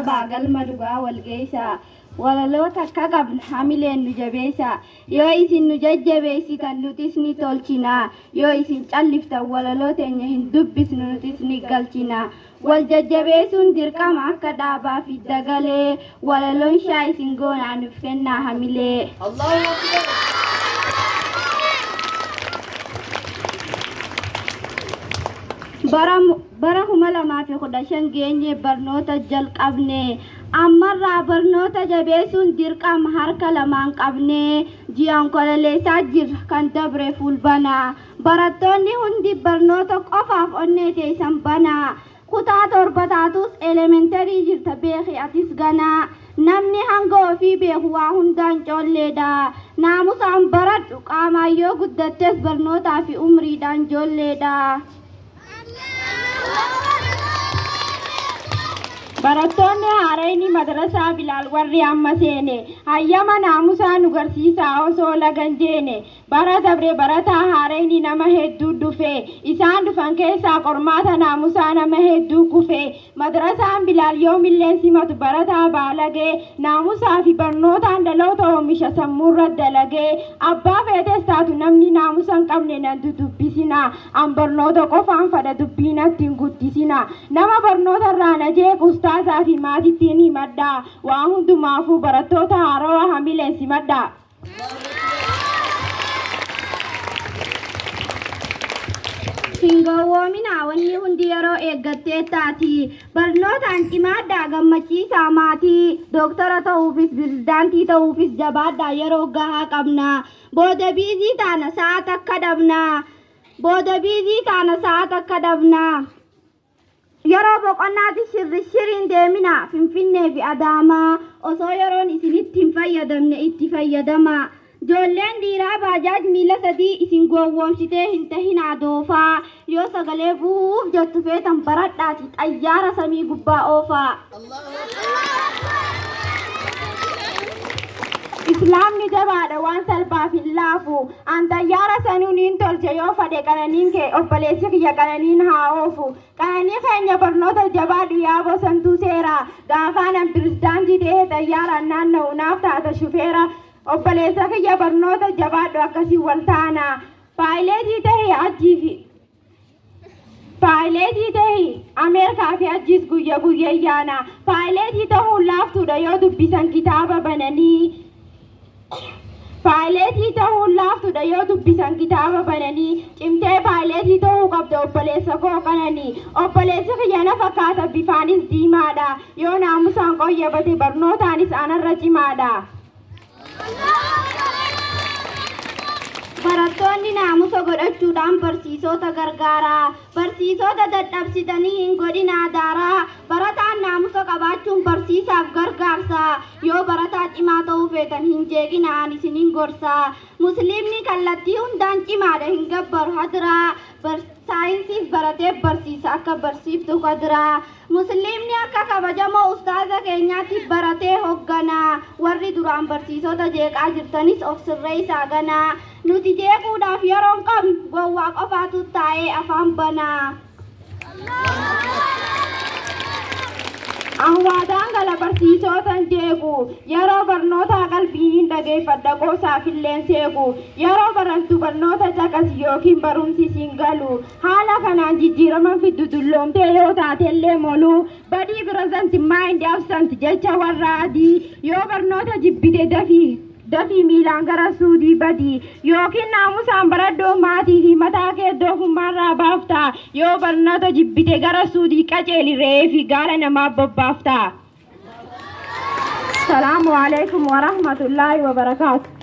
galma dhugaa wal geessaa. Walaloota akka qabna hamileen nu jabeessaa. Yoo isin nu jajjabeessitan nutis ni tolchinaa. Yoo isin calliftan walaloo teenya hin dubbisnu nutis ni galchinaa. Wal jajjabeessuun dirqama akka dhaabaa fi dagalee. Walaloon shaa isin goonaa nuuf kennaa hamilee. bara 2015 geenye barnoota jalqabne ammarraa barnoota jabeessuun dirqama harka lamaan qabne ji'aan kololeessaa jirra kan dabre fulbanaa barattoonni hundi barnoota qofaaf onnee teessan banaa kutaa 7 taatus elementarii jirta beeki atis ganaa namni hanga ofii beeku waa hundaan colleedha naamusaan baradhu qaamaan yoo guddattes barnootaa fi umriidhaan ijoolleedha. Barattoonni haarayni madrasaa Bilaal warri amma seene hayyama naamusaa nu garsiisaa osoo lagan jeene bara dabre barataa haarayni nama hedduu dhufe isaan dhufan keessaa qormaata naamusaa nama hedduu kufe madrasaan Bilaal yoomilleen simatu barataa baalagee naamusaa fi barnootaan dhaloota oomisha sammuurra dalagee abbaa feetes taatu namni naamusa hin qabne nan dubbisina an barnoota qofaan fadha dubbiinatti hin guddisina nama barnoota irraa najeequs taasaa fi maatittiin himadhaa waa hundumaafuu barattoota haarawaa hamileen simadhaa. Singawwoominaa wanni hundi yeroo eeggattee taati barnootaan cimaadhaa gammachiisaa maatii doktara ta'uufis pirezidaantii ta'uufis jabaadhaa yeroo gahaa qabna booda biizii taana sa'a takka dhabna yeroo boqonnaatti shirriin deemina finfinnee fi adaamaa osoo yeroon isinitti hin fayyadamne itti fayyadama ijoolleen dhiiraa baajaaj miila 3 isin gowwoomsitee hin tahin adoofaa yoo sagalee bu'uuf jettu feetan baradhaati xayyaara samii gubbaa oofaa. Islaamni jabaadha waan salphaaf hin laafu an xayyaara sanuu niin tolche yoo fadhe qananiin kee obboleessi kiyya qananiin haa oofu qananii keenya barnoota jabaadhu yaa bosantuu seera gaafaanan pirezidaantii ta'ee xayyaaraan naanna'u naaf taata shufeera obboleessa kiyya barnoota jabaadhu akkasii wal taana paayileetii ta'e Ameerikaa fi ajjiis guyya guyyayyaana paayileetii ta'uun laaftuudha yoo dubbisan kitaaba bananii. Paayileetii ta'uun laaftuudha yoo dubbisan kitaaba bananii cimtee paayileetii ta'uu qabda obboleessa koo qananii obboleessi kiyya na fakkaata bifaanis diimaadha yoo naamusaan qoyyabate barnootaanis anarra cimaadha. Barattoonni naamusa godhachuudhaan barsiisota gargaaraa barsiisota dadhabsitanii hin godhinaa daaraa barataan naamusa qabaachuun barsiisaaf gargaarsa yoo barataa cimaa ta'uu feetan hin jeeqinaan isiniin gorsaa musliimni kallattii hundaan cimaadha hin gabbaru hadiraa saayinsiif baratee barsiisa akka barsiiftu qadiraa musliimni akka kabajamoo ustaaza keenyaatti baratee hoogganaa warri duraan barsiisota jeeqaa jirtanis of sirreessaa ganaa nuti jeequudhaaf yeroo hin qabnu gowwaa qofaatu taa'ee afaan banaa. Anwaadaan gala barsiisotan jeequ yeroo barnootaa qalbiin dhageeffadha qoosaaf illeen seequ yeroo barantu barnoota caqas yookiin barumsi siin galu haala kanaan jijjiiraman fiddu dulloomtee yoo taatellee moluu badii present mind absent jecha warra adii yoo barnoota jibbite dafii miilaan gara suudii badii yookiin naamusaan baraddoo maatii fi mataa kee doofummaarraa baafta yoo barnoota jibbite gara suudii qaceeli re'ee fi gaala namaaf bobbaafta. Salaamu alaikum wa rahmatullahi wa barakaatu.